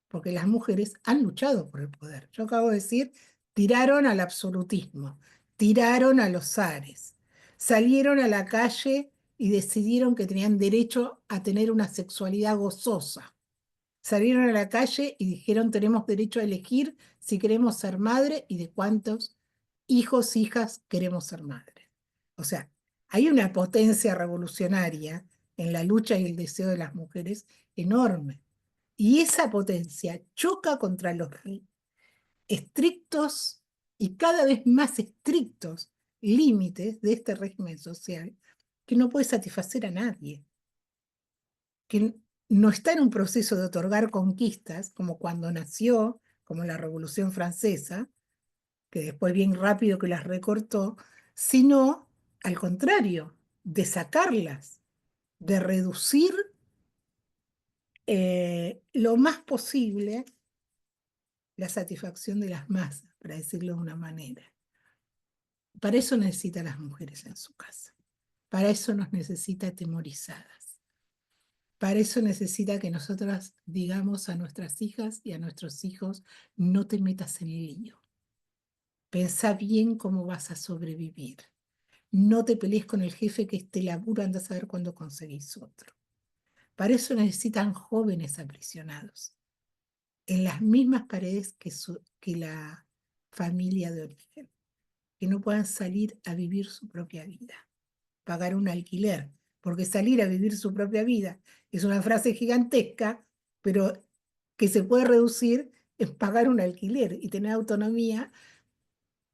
Porque las mujeres han luchado por el poder. Yo acabo de decir, tiraron al absolutismo, tiraron a los zares, salieron a la calle y decidieron que tenían derecho a tener una sexualidad gozosa. Salieron a la calle y dijeron tenemos derecho a elegir si queremos ser madre y de cuántos hijos, hijas queremos ser madres. O sea, hay una potencia revolucionaria en la lucha y el deseo de las mujeres enorme. Y esa potencia choca contra los estrictos y cada vez más estrictos límites de este régimen social que no puede satisfacer a nadie, que no está en un proceso de otorgar conquistas como cuando nació, como la Revolución Francesa, que después bien rápido que las recortó, sino al contrario, de sacarlas, de reducir lo más posible la satisfacción de las masas, para decirlo de una manera. Para eso necesita a las mujeres en su casa. Para eso nos necesita atemorizadas. Para eso necesita que nosotras digamos a nuestras hijas y a nuestros hijos, no te metas en el lío. Pensá bien cómo vas a sobrevivir. No te pelees con el jefe que este laburo, andás a ver cuándo conseguís otro. Para eso necesitan jóvenes aprisionados. en las mismas paredes que la familia de origen, que no puedan salir a vivir su propia vida, pagar un alquiler, porque salir a vivir su propia vida es una frase gigantesca, pero que se puede reducir en pagar un alquiler y tener autonomía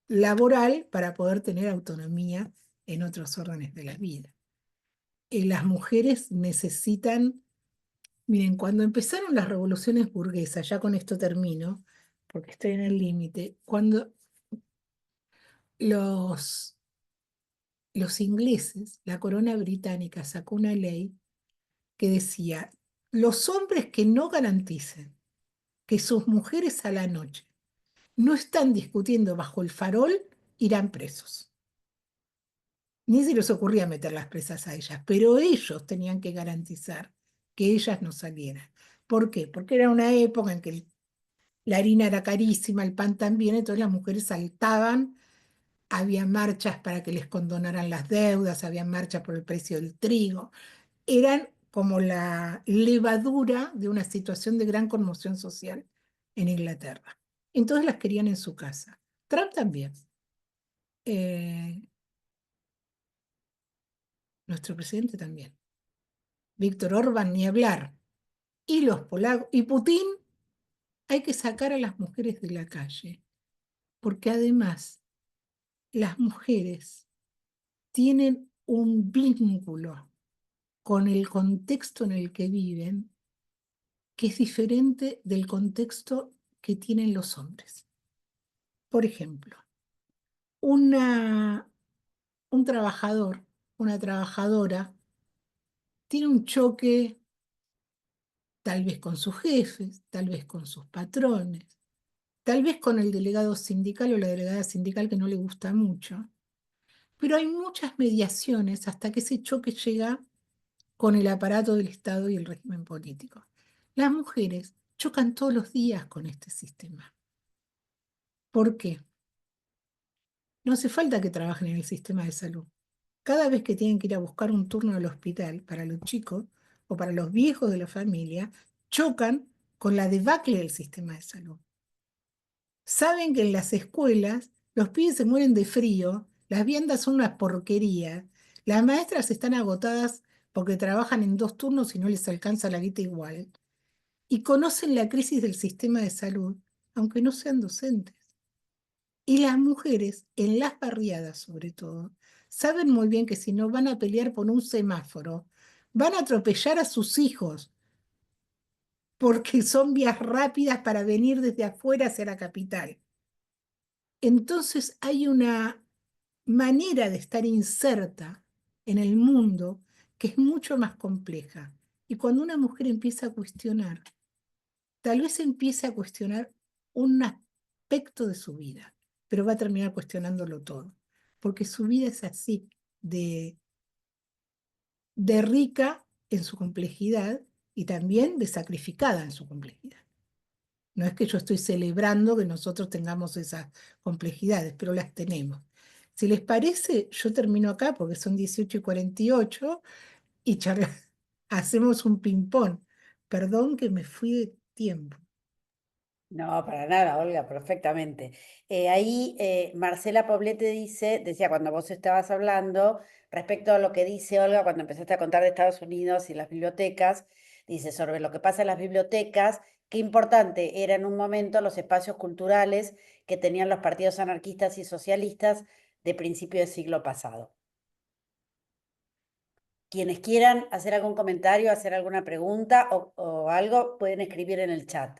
laboral para poder tener autonomía en otros órdenes de la vida. Las mujeres necesitan, miren, cuando empezaron las revoluciones burguesas, ya con esto termino, porque estoy en el límite, cuando los, los ingleses, la corona británica sacó una ley que decía, los hombres que no garanticen que sus mujeres a la noche no están discutiendo bajo el farol, irán presos. Ni se les ocurría meter las presas a ellas, pero ellos tenían que garantizar que ellas no salieran. ¿Por qué? Porque era una época en que la harina era carísima, el pan también, entonces las mujeres saltaban, había marchas para que les condonaran las deudas, había marchas por el precio del trigo, eran como la levadura de una situación de gran conmoción social en Inglaterra. Entonces las querían en su casa. Trump también. Eh, Nuestro presidente también. Víctor Orbán, ni hablar. Y los polacos. Y Putin, hay que sacar a las mujeres de la calle. Porque además, las mujeres tienen un vínculo con el contexto en el que viven que es diferente del contexto que tienen los hombres. Por ejemplo, una, un trabajador, una trabajadora, tiene un choque tal vez con sus jefes, tal vez con sus patrones, tal vez con el delegado sindical o la delegada sindical que no le gusta mucho, pero hay muchas mediaciones hasta que ese choque llega con el aparato del Estado y el régimen político. Las mujeres chocan todos los días con este sistema. ¿Por qué? No hace falta que trabajen en el sistema de salud. Cada vez que tienen que ir a buscar un turno al hospital para los chicos o para los viejos de la familia, chocan con la debacle del sistema de salud. Saben que en las escuelas los pibes se mueren de frío, las viandas son una porquería, las maestras están agotadas porque trabajan en 2 turnos y no les alcanza la guita igual, y conocen la crisis del sistema de salud, aunque no sean docentes. Y las mujeres, en las barriadas sobre todo, saben muy bien que si no van a pelear por un semáforo, van a atropellar a sus hijos, porque son vías rápidas para venir desde afuera hacia la capital. Entonces hay una manera de estar inserta en el mundo que es mucho más compleja. Y cuando una mujer empieza a cuestionar, tal vez empiece a cuestionar un aspecto de su vida, pero va a terminar cuestionándolo todo, porque su vida es así, de rica en su complejidad y también de sacrificada en su complejidad. No es que yo estoy celebrando que nosotros tengamos esas complejidades, pero las tenemos. Si les parece, yo termino acá porque son 18:48 y hacemos un ping-pong. Perdón que me fui de tiempo. No, para nada, Olga, perfectamente. Ahí Marcela Poblete decía cuando vos estabas hablando, respecto a lo que dice Olga cuando empezaste a contar de Estados Unidos y las bibliotecas, dice sobre lo que pasa en las bibliotecas, qué importante era en un momento los espacios culturales que tenían los partidos anarquistas y socialistas de principio del siglo pasado. Quienes quieran hacer algún comentario, hacer alguna pregunta o algo, pueden escribir en el chat.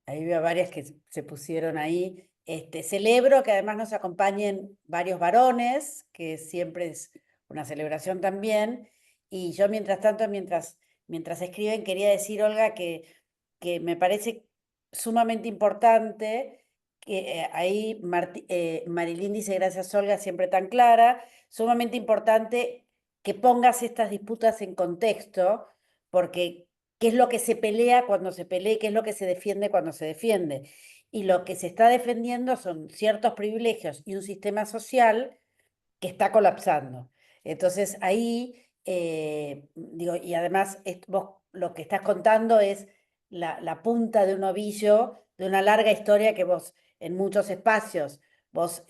Ahí veo varias que se pusieron ahí. Celebro que además nos acompañen varios varones, que siempre es una celebración también. Y yo, mientras tanto, mientras escriben, quería decir, Olga, que me parece sumamente importante que ahí Marilyn dice, gracias, Olga, siempre tan clara, sumamente importante que pongas estas disputas en contexto, porque qué es lo que se pelea cuando se pelea y qué es lo que se defiende cuando se defiende. Y lo que se está defendiendo son ciertos privilegios y un sistema social que está colapsando. Entonces ahí, digo, y además vos lo que estás contando es la punta de un ovillo de una larga historia que vos en muchos espacios vos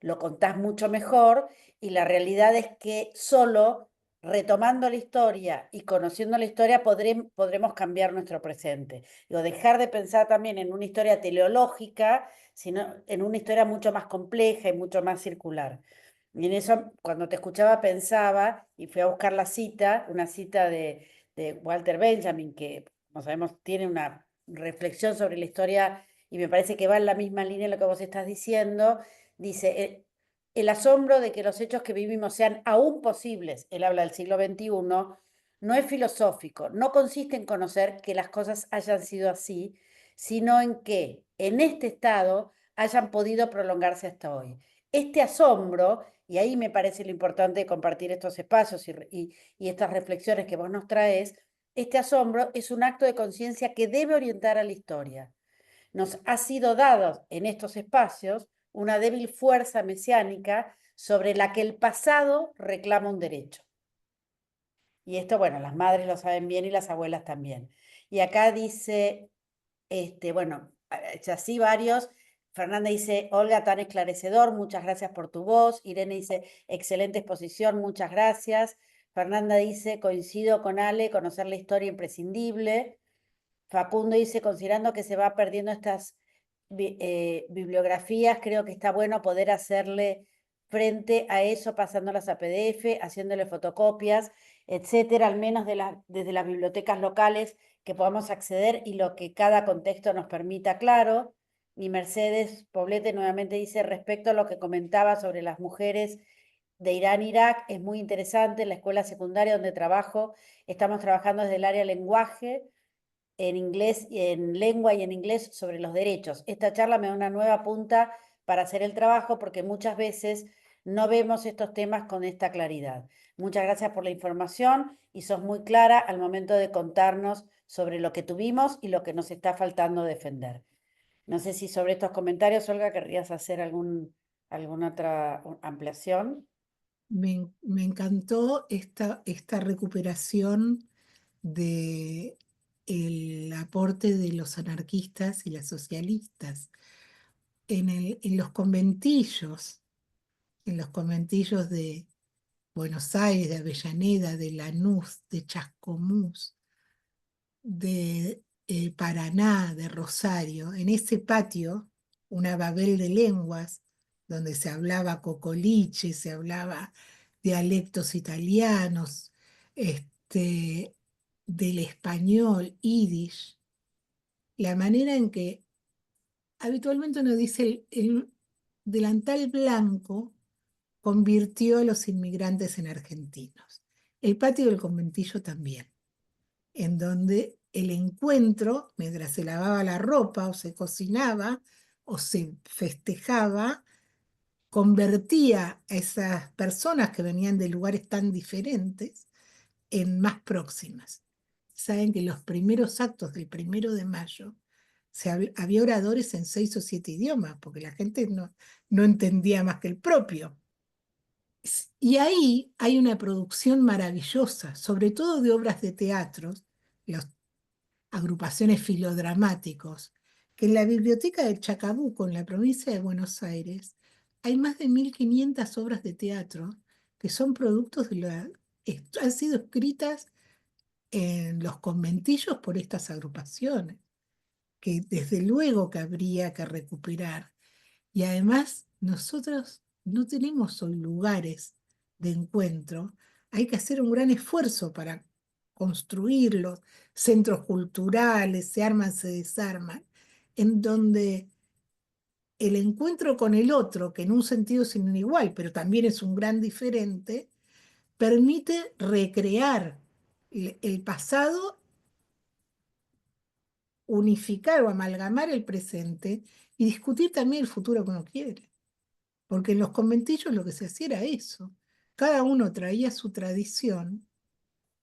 lo contás mucho mejor y la realidad es que solo retomando la historia y conociendo la historia podremos cambiar nuestro presente. Digo, dejar de pensar también en una historia teleológica, sino en una historia mucho más compleja y mucho más circular. Y en eso, cuando te escuchaba, pensaba y fui a buscar la cita, una cita de Walter Benjamin, que, como sabemos, tiene una reflexión sobre la historia y me parece que va en la misma línea en lo que vos estás diciendo. Dice, el asombro de que los hechos que vivimos sean aún posibles, él habla del siglo XXI, no es filosófico, no consiste en conocer que las cosas hayan sido así, sino en que en este estado hayan podido prolongarse hasta hoy. Este asombro, y ahí me parece lo importante de compartir estos espacios y estas reflexiones que vos nos traes, este asombro es un acto de conciencia que debe orientar a la historia. Nos ha sido dado en estos espacios una débil fuerza mesiánica sobre la que el pasado reclama un derecho. Y esto, bueno, las madres lo saben bien y las abuelas también. Y acá dice, bueno, así varios. Fernanda dice, Olga, tan esclarecedor, muchas gracias por tu voz. Irene dice, excelente exposición, muchas gracias. Fernanda dice, coincido con Ale, conocer la historia imprescindible. Facundo dice, considerando que se va perdiendo estas bibliografías, creo que está bueno poder hacerle frente a eso pasándolas a PDF, haciéndole fotocopias, etcétera, al menos desde las bibliotecas locales que podamos acceder y lo que cada contexto nos permita, claro. Y Mercedes Poblete nuevamente dice, respecto a lo que comentaba sobre las mujeres de Irán, Irak, es muy interesante. En la escuela secundaria donde trabajo, estamos trabajando desde el área lenguaje en inglés, en lengua y en inglés sobre los derechos. Esta charla me da una nueva punta para hacer el trabajo porque muchas veces no vemos estos temas con esta claridad. Muchas gracias por la información y sos muy clara al momento de contarnos sobre lo que tuvimos y lo que nos está faltando defender. No sé si sobre estos comentarios, Olga, querrías hacer alguna otra ampliación. Me encantó esta recuperación de el aporte de los anarquistas y las socialistas en en los conventillos de Buenos Aires, de Avellaneda, de Lanús, de Chascomús, de Paraná, de Rosario, en ese patio, una Babel de lenguas, donde se hablaba cocoliche, se hablaba dialectos italianos, del español, yiddish, la manera en que habitualmente uno dice el delantal blanco convirtió a los inmigrantes en argentinos. El patio del conventillo también, en donde el encuentro, mientras se lavaba la ropa o se cocinaba o se festejaba, convertía a esas personas que venían de lugares tan diferentes en más próximas. Saben que los primeros actos del 1 de mayo había oradores en 6 o 7 idiomas, porque la gente no entendía más que el propio. Y ahí hay una producción maravillosa, sobre todo de obras de teatro, las agrupaciones filodramáticos, que en la biblioteca del Chacabuco, en la provincia de Buenos Aires, hay más de 1500 obras de teatro que son productos han sido escritas en los conventillos por estas agrupaciones, que desde luego que habría que recuperar. Y además nosotros no tenemos hoy lugares de encuentro, hay que hacer un gran esfuerzo para construirlos, centros culturales, se arman, se desarman, en donde el encuentro con el otro, que en un sentido es igual, pero también es un gran diferente, permite recrear el pasado, unificar o amalgamar el presente y discutir también el futuro que uno quiere. Porque en los conventillos lo que se hacía era eso. Cada uno traía su tradición,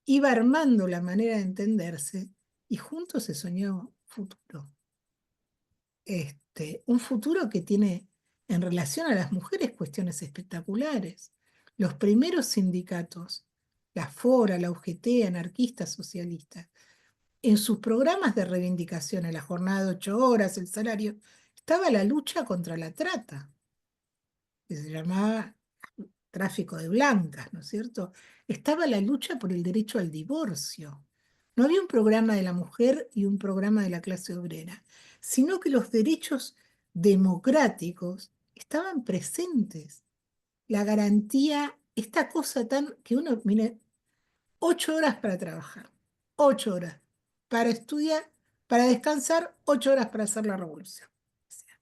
iba armando la manera de entenderse y juntos se soñó futuro. Un futuro que tiene en relación a las mujeres cuestiones espectaculares. Los primeros sindicatos, la FORA, la UGT, anarquistas, socialistas, en sus programas de reivindicación a la jornada de 8 horas, el salario, estaba la lucha contra la trata, que se llamaba tráfico de blancas, ¿no es cierto? Estaba la lucha por el derecho al divorcio. No había un programa de la mujer y un programa de la clase obrera, sino que los derechos democráticos estaban presentes. La garantía, esta cosa tan que uno, mire, 8 horas para trabajar, 8 horas para estudiar, para descansar, 8 horas para hacer la revolución. O sea,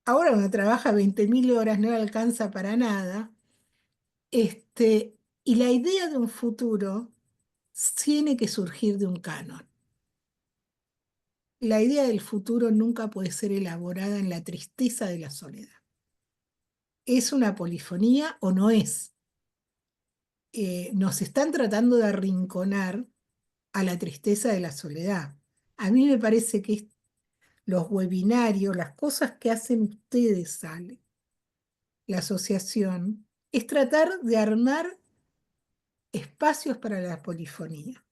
ahora uno trabaja 20.000 horas, no le alcanza para nada. Y la idea de un futuro tiene que surgir de un canon. La idea del futuro nunca puede ser elaborada en la tristeza de la soledad. ¿Es una polifonía o no es? Nos están tratando de arrinconar a la tristeza de la soledad. A mí me parece que los webinarios, las cosas que hacen ustedes, Ale, la asociación, es tratar de armar espacios para la polifonía.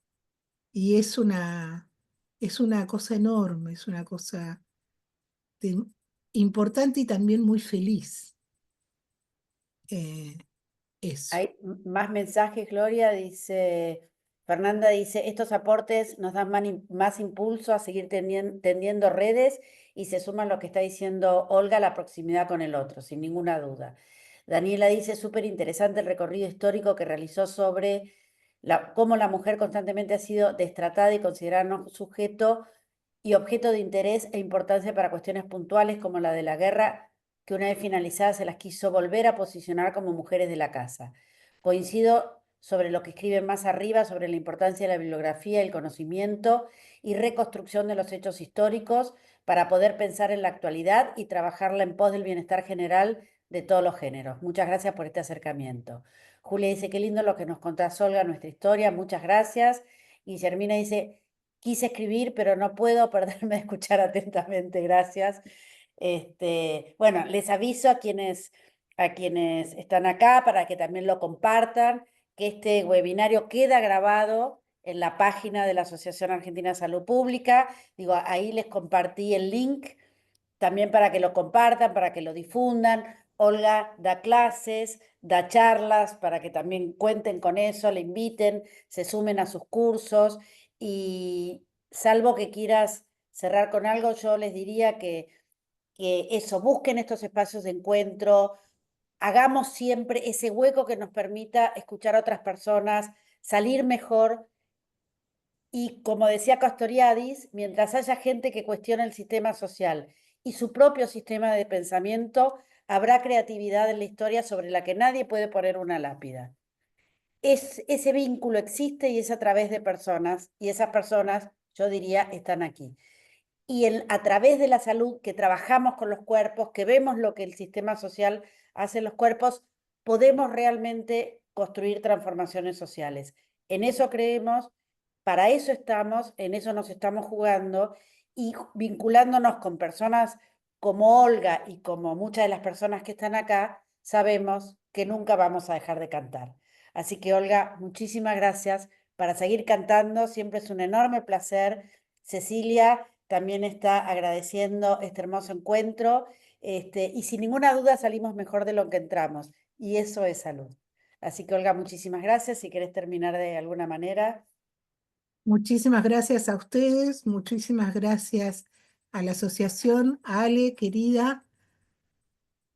Y es una cosa enorme, es una cosa de- importante y también muy feliz. Eh, eso. Hay más mensajes, Gloria, dice, Fernanda dice, estos aportes nos dan más impulso a seguir tendiendo redes y se suma a lo que está diciendo Olga, la proximidad con el otro, sin ninguna duda. Daniela dice, súper interesante el recorrido histórico que realizó sobre cómo la mujer constantemente ha sido destratada y considerada no sujeto y objeto de interés e importancia para cuestiones puntuales como la de la guerra, que una vez finalizada se las quiso volver a posicionar como mujeres de la casa. Coincido sobre lo que escriben más arriba, sobre la importancia de la bibliografía, el conocimiento y reconstrucción de los hechos históricos para poder pensar en la actualidad y trabajarla en pos del bienestar general de todos los géneros. Muchas gracias por este acercamiento. Julia dice, qué lindo lo que nos contás, Olga, nuestra historia, muchas gracias. Y Germina dice, quise escribir, pero no puedo perderme de escuchar atentamente, gracias. Bueno, les aviso a quienes están acá para que también lo compartan, que este webinario queda grabado en la página de la Asociación Argentina de Salud Pública. Digo, ahí les compartí el link también para que lo compartan, para que lo difundan. Olga da clases, da charlas, para que también cuenten con eso, le inviten, se sumen a sus cursos y salvo que quieras cerrar con algo, yo les diría que eso, busquen estos espacios de encuentro, hagamos siempre ese hueco que nos permita escuchar a otras personas, salir mejor y como decía Castoriadis, mientras haya gente que cuestione el sistema social y su propio sistema de pensamiento, habrá creatividad en la historia sobre la que nadie puede poner una lápida. Ese vínculo existe y es a través de personas, y esas personas, yo diría, están aquí. Y a través de la salud, que trabajamos con los cuerpos, que vemos lo que el sistema social hace en los cuerpos, podemos realmente construir transformaciones sociales. En eso creemos, para eso estamos, en eso nos estamos jugando y vinculándonos con personas como Olga y como muchas de las personas que están acá, sabemos que nunca vamos a dejar de cantar. Así que Olga, muchísimas gracias para seguir cantando, siempre es un enorme placer. Cecilia también está agradeciendo este hermoso encuentro, y sin ninguna duda salimos mejor de lo que entramos, y eso es salud. Así que Olga, muchísimas gracias. Si querés terminar de alguna manera. Muchísimas gracias a ustedes, muchísimas gracias a la asociación, a Ale, querida,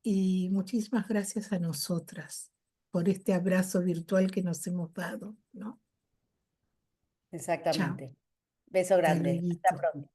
y muchísimas gracias a nosotras por este abrazo virtual que nos hemos dado, ¿no? Chao, Exactamente. Beso hasta grande. Hasta luego. pronto.